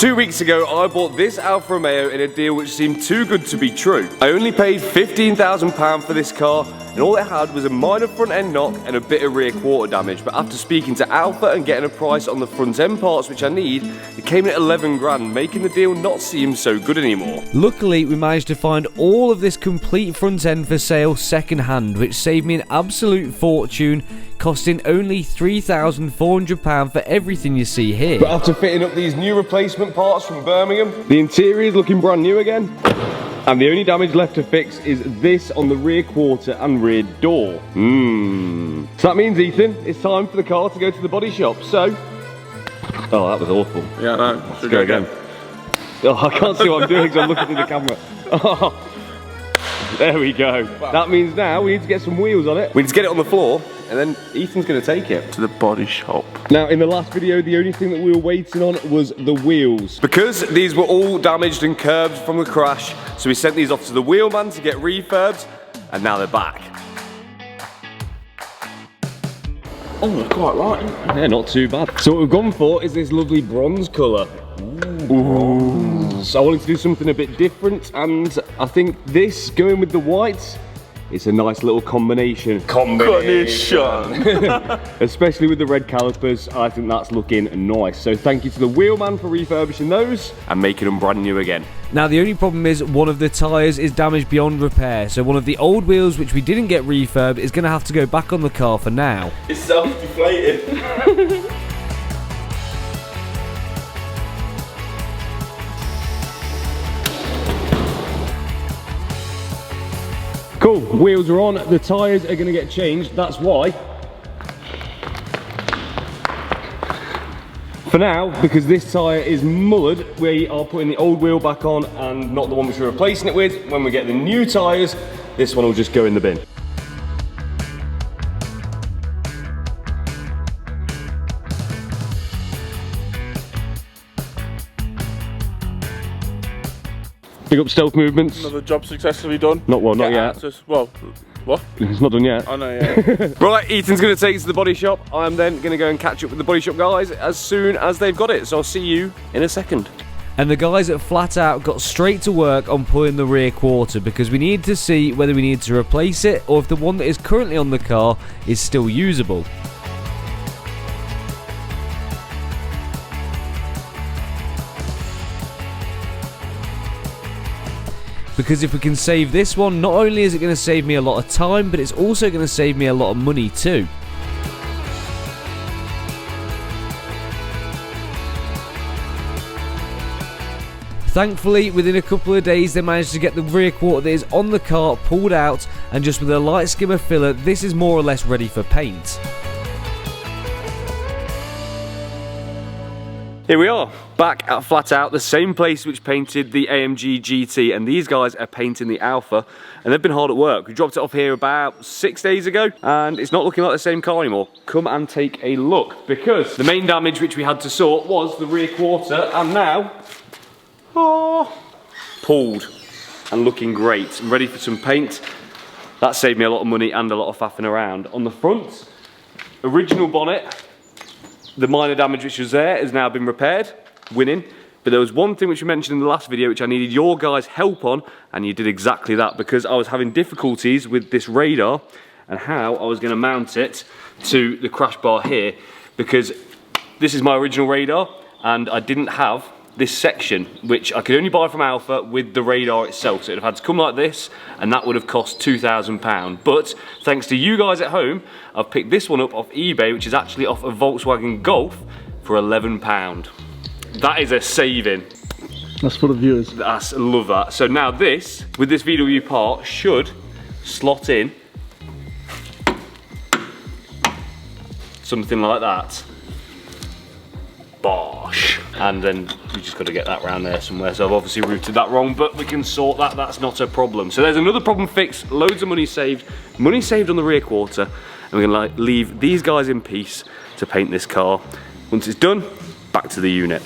2 weeks ago, I bought this Alfa Romeo in a deal which seemed too good to be true. I only paid £15,000 for this car, and all it had was a minor front end knock and a bit of rear quarter damage. But after speaking to Alfa and getting a price on the front end parts which I need, it came in at 11 grand, making the deal not seem so good anymore. Luckily, we managed to find all of this complete front end for sale second hand, which saved me an absolute fortune, costing only £3,400 for everything you see here. But after fitting up these new replacement parts from Birmingham, the interior is looking brand new again. And the only damage left to fix is this on the rear quarter and rear door. So that means, Ethan, it's time for the car to go to the body shop. So, oh, that was awful. Yeah, I know. Let's go again. Oh, I can't see what I'm doing because I'm looking at the camera. Oh, there we go. Wow. That means now we need to get some wheels on it. We need to get it on the floor, and then Ethan's going to take it to the body shop. Now, in the last video, the only thing that we were waiting on was the wheels. Because these were all damaged and curbed from the crash, so we sent these off to the wheelman to get refurbed, and now they're back. Oh, they're quite right. Yeah, not too bad. So what we've gone for is this lovely bronze colour. Ooh. So I wanted to do something a bit different, and I think this, going with the white, it's a nice little combination. Especially with the red calipers, I think that's looking nice. So thank you to the wheelman for refurbishing those and making them brand new again. Now the only problem is one of the tyres is damaged beyond repair, so one of the old wheels which we didn't get refurbed is going to have to go back on the car for now. It's self-deflating. Cool, wheels are on, the tyres are going to get changed, that's why. For now, because this tyre is mullered, we are putting the old wheel back on and not the one which we're replacing it with. When we get the new tyres, this one will just go in the bin. Big up Stealth Movements. Another job successfully done. Not yet. Well, what? It's not done yet. I know, yeah. Right, Ethan's going to take us to the body shop. I'm then going to go and catch up with the body shop guys as soon as they've got it. So I'll see you in a second. And the guys at Flat Out got straight to work on pulling the rear quarter because we needed to see whether we need to replace it or if the one that is currently on the car is still usable. Because if we can save this one, not only is it going to save me a lot of time, but it's also going to save me a lot of money too. Thankfully, within a couple of days, they managed to get the rear quarter that is on the car pulled out, and just with a light skimmer filler, this is more or less ready for paint. Here we are, back at Flat Out, the same place which painted the AMG GT, and these guys are painting the Alfa, and they've been hard at work. We dropped it off here about 6 days ago, and it's not looking like the same car anymore. Come and take a look, because the main damage which we had to sort was the rear quarter, and now, pulled and looking great. I'm ready for some paint. That saved me a lot of money and a lot of faffing around. On the front, original bonnet, the minor damage which was there has now been repaired, winning. But there was one thing which we mentioned in the last video which I needed your guys' help on, and you did exactly that, because I was having difficulties with this radar and how I was going to mount it to the crash bar here, because this is my original radar and I didn't have this section which I could only buy from Alfa with the radar itself, so it would have had to come like this, and that would have cost £2,000. But thanks to you guys at home, I've picked this one up off eBay, which is actually off a Volkswagen Golf for £11. That is a saving. That's for the viewers. I love that. So now this, with this VW part, should slot in something like that. Bosh. And then we just got to get that round there somewhere. So I've obviously routed that wrong, but we can sort that, that's not a problem. So there's another problem fixed, loads of money saved on the rear quarter, and we're gonna leave these guys in peace to paint this car. Once it's done, back to the unit.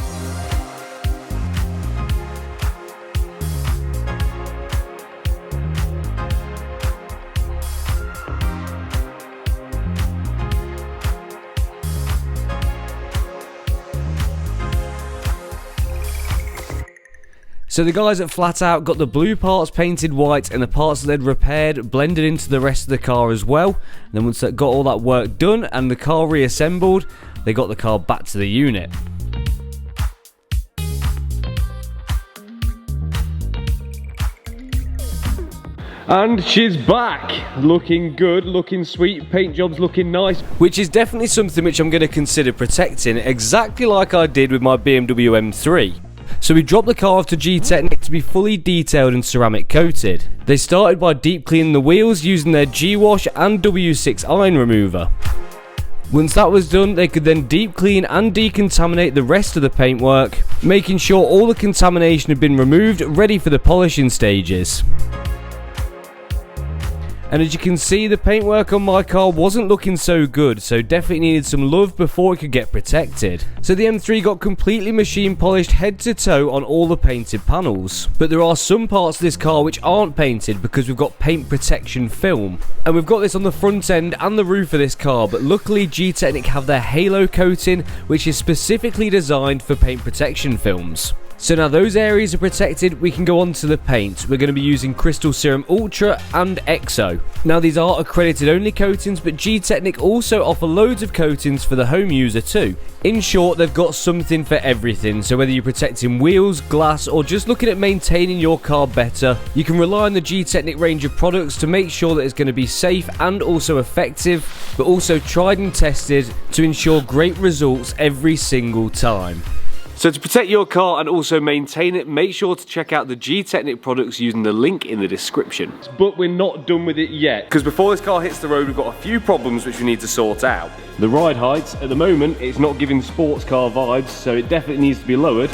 So the guys at Flat Out got the blue parts painted white and the parts that they'd repaired blended into the rest of the car as well. And then once they got all that work done and the car reassembled, they got the car back to the unit. And she's back, looking good, looking sweet, paint job's looking nice. Which is definitely something which I'm going to consider protecting, exactly like I did with my BMW M3. So we dropped the car off to G-Technic to be fully detailed and ceramic coated. They started by deep cleaning the wheels using their G-Wash and W6 iron remover. Once that was done, they could then deep clean and decontaminate the rest of the paintwork, making sure all the contamination had been removed, ready for the polishing stages. And as you can see, the paintwork on my car wasn't looking so good, so definitely needed some love before it could get protected. So the M3 got completely machine polished head to toe on all the painted panels. But there are some parts of this car which aren't painted because we've got paint protection film. And we've got this on the front end and the roof of this car, but luckily G-Technic have their halo coating, which is specifically designed for paint protection films. So now those areas are protected, we can go on to the paint. We're going to be using Crystal Serum Ultra and Exo. Now these are accredited only coatings, but G-Technic also offer loads of coatings for the home user too. In short, they've got something for everything, so whether you're protecting wheels, glass, or just looking at maintaining your car better, you can rely on the G-Technic range of products to make sure that it's going to be safe and also effective, but also tried and tested to ensure great results every single time. So to protect your car and also maintain it, make sure to check out the G-Technic products using the link in the description. But we're not done with it yet, because before this car hits the road, we've got a few problems which we need to sort out. The ride height, at the moment, it's not giving sports car vibes, so it definitely needs to be lowered.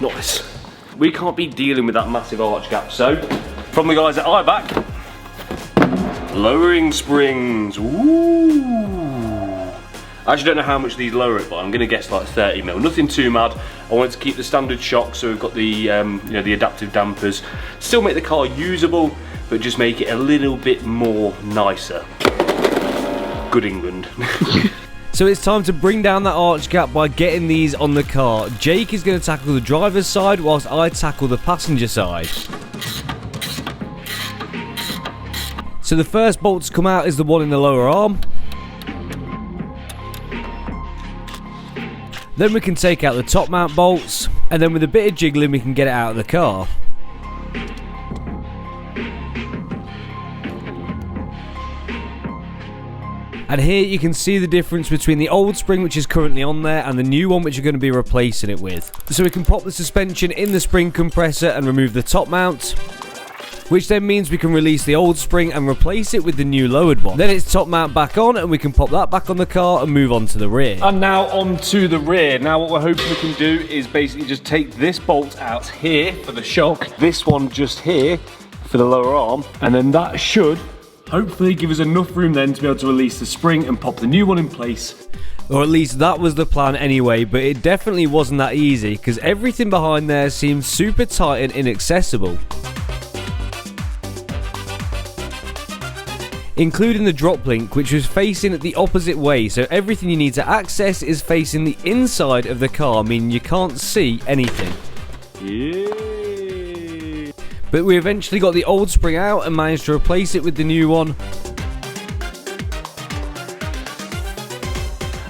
Nice. We can't be dealing with that massive arch gap, so from the guys at iBack, lowering springs. Ooh. I actually don't know how much these lower it by. I'm going to guess like 30mm. Nothing too mad. I wanted to keep the standard shock, so we've got the you know, the adaptive dampers. Still make the car usable, but just make it a little bit more nicer. Good England. So it's time to bring down that arch gap by getting these on the car. Jake is going to tackle the driver's side whilst I tackle the passenger side. So the first bolt to come out is the one in the lower arm. Then we can take out the top mount bolts, and then with a bit of jiggling we can get it out of the car. And here you can see the difference between the old spring which is currently on there and the new one which you're going to be replacing it with. So we can pop the suspension in the spring compressor and remove the top mount, which then means we can release the old spring and replace it with the new lowered one. Then it's top mount back on and we can pop that back on the car and move on to the rear. And now on to the rear. Now what we're hoping we can do is basically just take this bolt out here for the shock, this one just here for the lower arm, and then that should hopefully give us enough room then to be able to release the spring and pop the new one in place. Or at least that was the plan anyway, but it definitely wasn't that easy because everything behind there seems super tight and inaccessible. Including the drop link, which was facing the opposite way, so everything you need to access is facing the inside of the car, meaning you can't see anything. Yeah. But we eventually got the old spring out and managed to replace it with the new one.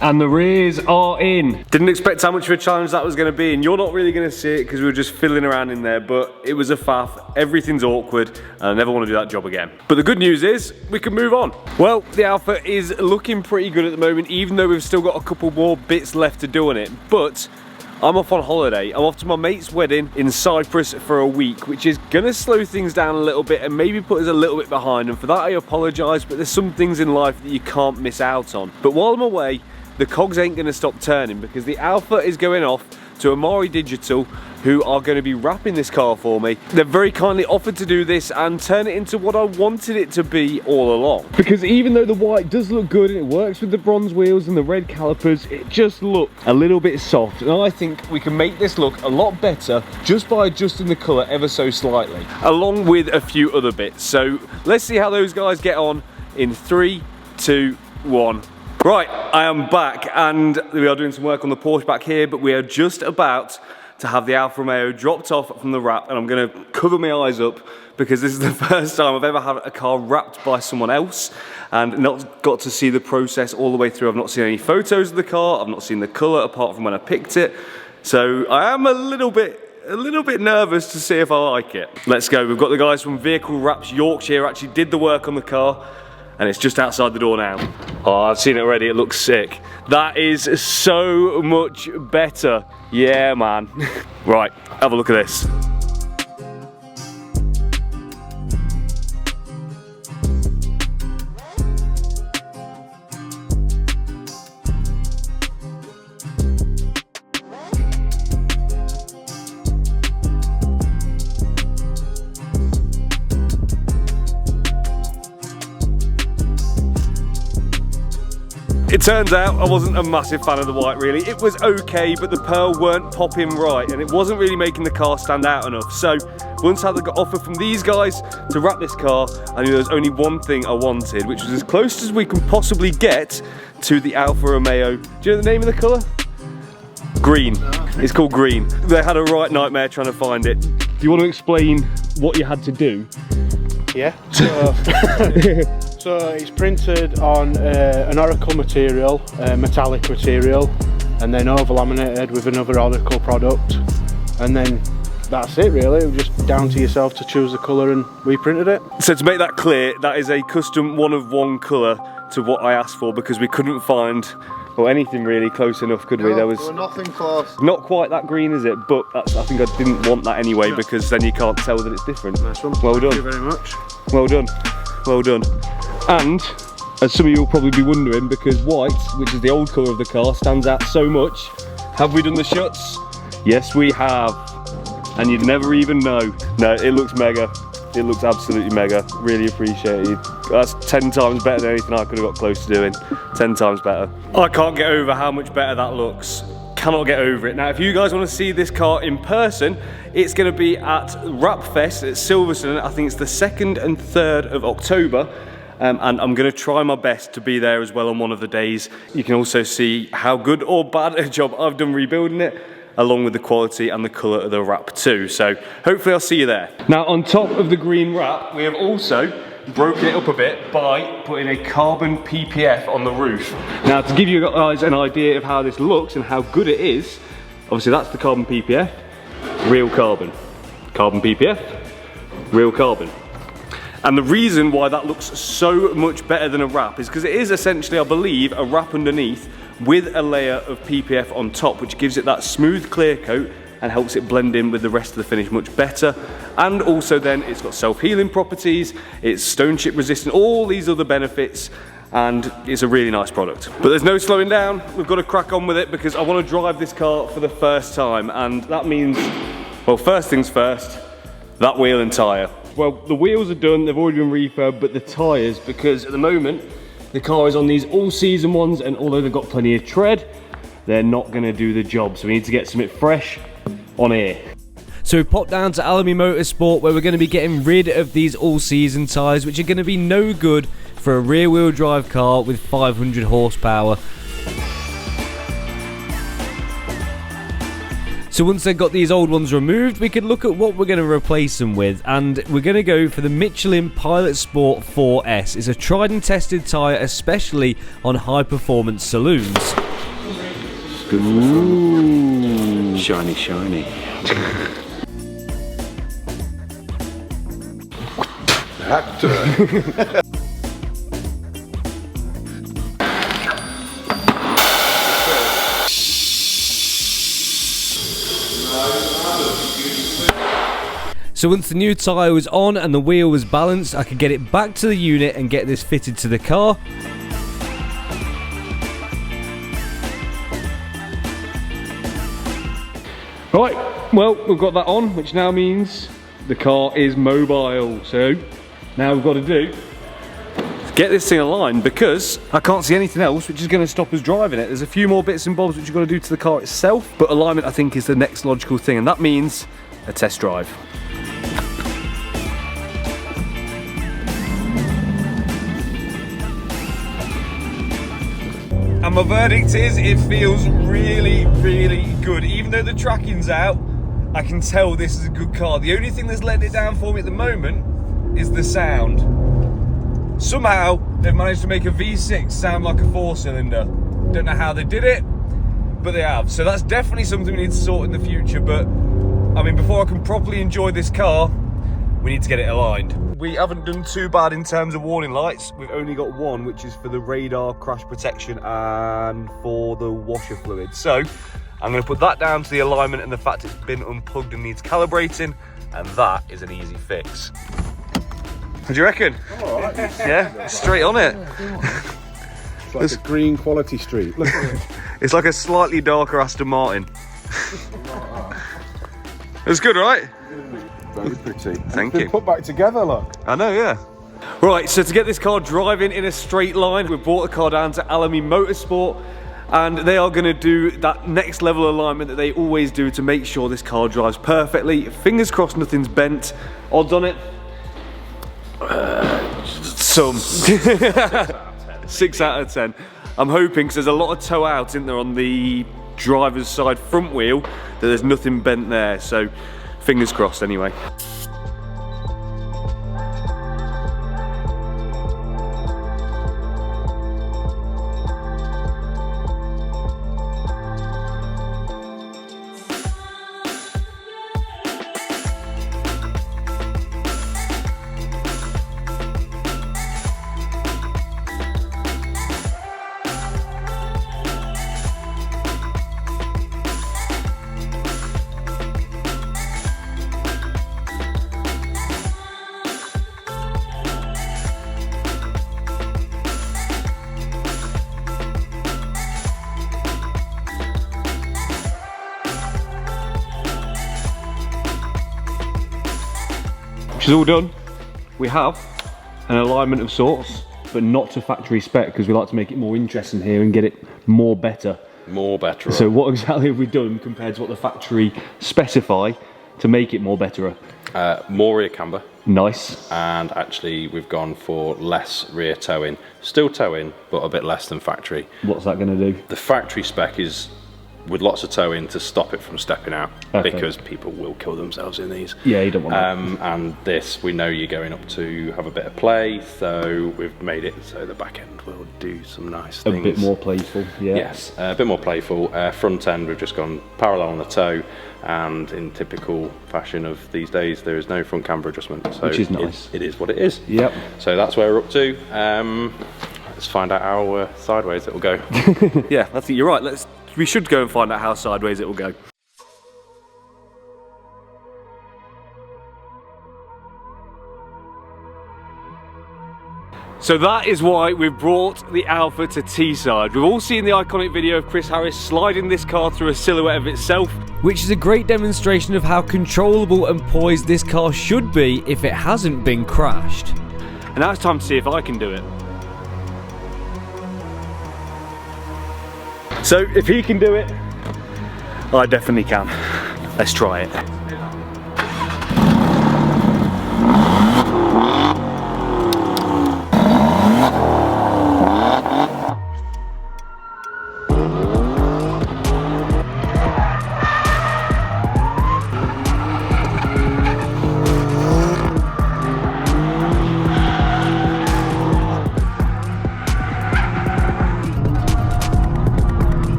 And the rears are in. Didn't expect how much of a challenge that was going to be, and you're not really going to see it because we were just fiddling around in there, but it was a faff. Everything's awkward, and I never want to do that job again. But the good news is, we can move on. Well, the Alfa is looking pretty good at the moment, even though we've still got a couple more bits left to do on it. But I'm off on holiday. I'm off to my mate's wedding in Cyprus for a week, which is gonna slow things down a little bit and maybe put us a little bit behind. And for that I apologise, but there's some things in life that you can't miss out on. But while I'm away, the cogs ain't gonna stop turning because the Alfa is going off to Amari Digital, who are going to be wrapping this car for me. They've very kindly offered to do this and turn it into what I wanted it to be all along. Because even though the white does look good and it works with the bronze wheels and the red calipers, it just looks a little bit soft. And I think we can make this look a lot better just by adjusting the colour ever so slightly, along with a few other bits. So let's see how those guys get on in 3, 2, 1. Right, I am back and we are doing some work on the Porsche back here, but we are just about to have the Alfa Romeo dropped off from the wrap, and I'm going to cover my eyes up because this is the first time I've ever had a car wrapped by someone else and not got to see the process all the way through. I've not seen any photos of the car, I've not seen the colour apart from when I picked it, so I am a little bit nervous to see if I like it. Let's go. We've got the guys from Vehicle Wraps Yorkshire actually did the work on the car, and it's just outside the door now. Oh, I've seen it already, it looks sick. That is so much better. Yeah, man. Right, have a look at this. It turns out I wasn't a massive fan of the white really. It was okay, but the pearl weren't popping right and it wasn't really making the car stand out enough. So once I had the offer from these guys to wrap this car, I knew there was only one thing I wanted, which was as close as we can possibly get to the Alfa Romeo. Do you know the name of the colour? Green. It's called green. They had a right nightmare trying to find it. Do you want to explain what you had to do? Yeah. So it's printed on an Oracle material, metallic material, and then over-laminated with another Oracle product, and then that's it really. It was just down to yourself to choose the colour, and we printed it. So to make that clear, that is a custom one of one colour to what I asked for, because we couldn't find anything really close enough, could we? No, there was nothing close. Not quite that green, is it? But that's, I think I didn't want that anyway, because then you can't tell that it's different. Nice one. Well done. Thank you very much. Well done. Well done. And, as some of you will probably be wondering, because white, which is the old colour of the car, stands out so much, have we done the shuts? Yes, we have. And you'd never even know. No, it looks mega. It looks absolutely mega. Really appreciate it. That's 10 times better than anything I could have got close to doing. 10 times better. I can't get over how much better that looks. Cannot get over it. Now, if you guys want to see this car in person, it's going to be at Wrapfest at Silverstone. I think it's the 2nd and 3rd of October. And I'm going to try my best to be there as well on one of the days. You can also see how good or bad a job I've done rebuilding it, along with the quality and the colour of the wrap too. So hopefully I'll see you there. Now, on top of the green wrap, we have also broken it up a bit by putting a carbon PPF on the roof. Now, to give you guys an idea of how this looks and how good it is, obviously that's the carbon PPF, real carbon. Carbon PPF, real carbon. And the reason why that looks so much better than a wrap is because it is essentially, I believe, a wrap underneath with a layer of PPF on top, which gives it that smooth clear coat and helps it blend in with the rest of the finish much better. And also then it's got self-healing properties, it's stone chip resistant, all these other benefits, and it's a really nice product. But there's no slowing down, we've got to crack on with it because I want to drive this car for the first time, and that means, well, first things first, that wheel and tyre. Well, the wheels are done, they've already been refurbed, but the tyres, because at the moment, the car is on these all-season ones, and although they've got plenty of tread, they're not going to do the job, so we need to get something fresh on here. So we popped down to Alamy Motorsport, where we're going to be getting rid of these all-season tyres, which are going to be no good for a rear-wheel drive car with 500 horsepower. So once they've got these old ones removed, we can look at what we're going to replace them with, and we're going to go for the Michelin Pilot Sport 4S. It's a tried and tested tyre, especially on high-performance saloons. Ooh. Shiny, shiny. So once the new tyre was on and the wheel was balanced, I could get it back to the unit and get this fitted to the car. Right, well, we've got that on, which now means the car is mobile. So now we've got to do is get this thing aligned, because I can't see anything else which is going to stop us driving it. There's a few more bits and bobs which you've got to do to the car itself, but alignment I think is the next logical thing, and that means a test drive. And my verdict is, it feels really, really good. Even though the tracking's out, I can tell this is a good car. The only thing that's letting it down for me at the moment is the sound. Somehow, they've managed to make a V6 sound like a 4-cylinder. Don't know how they did it, but they have. So that's definitely something we need to sort in the future. But, I mean, before I can properly enjoy this car, we need to get it aligned. We haven't done too bad in terms of warning lights. We've only got one, which is for the radar, crash protection, and for the washer fluid. So I'm going to put that down to the alignment and the fact it's been unplugged and needs calibrating, and that is an easy fix. What do you reckon? All right. Yeah, straight on it. It's like a green quality street. Look at it. It's like a slightly darker Aston Martin. It's good, right? Very pretty. Thank It's you. been put back together, look. I know, yeah. Right, so to get this car driving in a straight line, we've brought the car down to Alamy Motorsport, and they are going to do that next level alignment that they always do to make sure this car drives perfectly. Fingers crossed nothing's bent. Odds on it? Some. 6 out of 10. I'm hoping, because there's a lot of toe out, isn't there, on the driver's side front wheel, that there's nothing bent there. So fingers crossed anyway. Which is all done. We have an alignment of sorts, but not to factory spec, because we like to make it more interesting here and get it more better. More better. So what exactly have we done compared to what the factory specify to make it more better? More rear camber. Nice. And actually we've gone for less rear towing. Still towing, but a bit less than factory. What's that going to do? The factory spec is with lots of towing to stop it from stepping out, Okay. because people will kill themselves in these. Yeah, you don't want that. And this, we know you're going up to have a bit of play, so we've made it so the back end will do some nice things. A bit more playful, yeah. Yes, a bit more playful. Front end, we've just gone parallel on the toe, and in typical fashion of these days, there is no front camber adjustment. So Which is nice. It is what it is. Yep. So that's where we're up to. Let's find out how sideways it will go. Yeah, I think you're right. We should go and find out how sideways it will go. So that is why we've brought the Alfa to Teesside. We've all seen the iconic video of Chris Harris sliding this car through a silhouette of itself, Which is a great demonstration of how controllable and poised this car should be if it hasn't been crashed. and now it's time to see if I can do it. So if he can do it, I definitely can. Let's try it.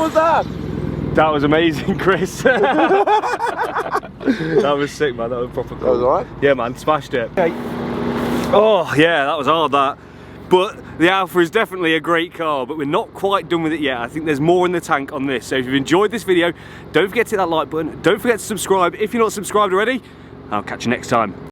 was that? That was amazing, Chris. That was sick, man. That was proper cool. That was alright? Yeah, man, smashed it. Okay. Oh, yeah, that was hard, that. But the Alfa is definitely a great car, but we're not quite done with it yet. I think there's more in the tank on this. So if you've enjoyed this video, don't forget to hit that like button. Don't forget to subscribe if you're not subscribed already. I'll catch you next time.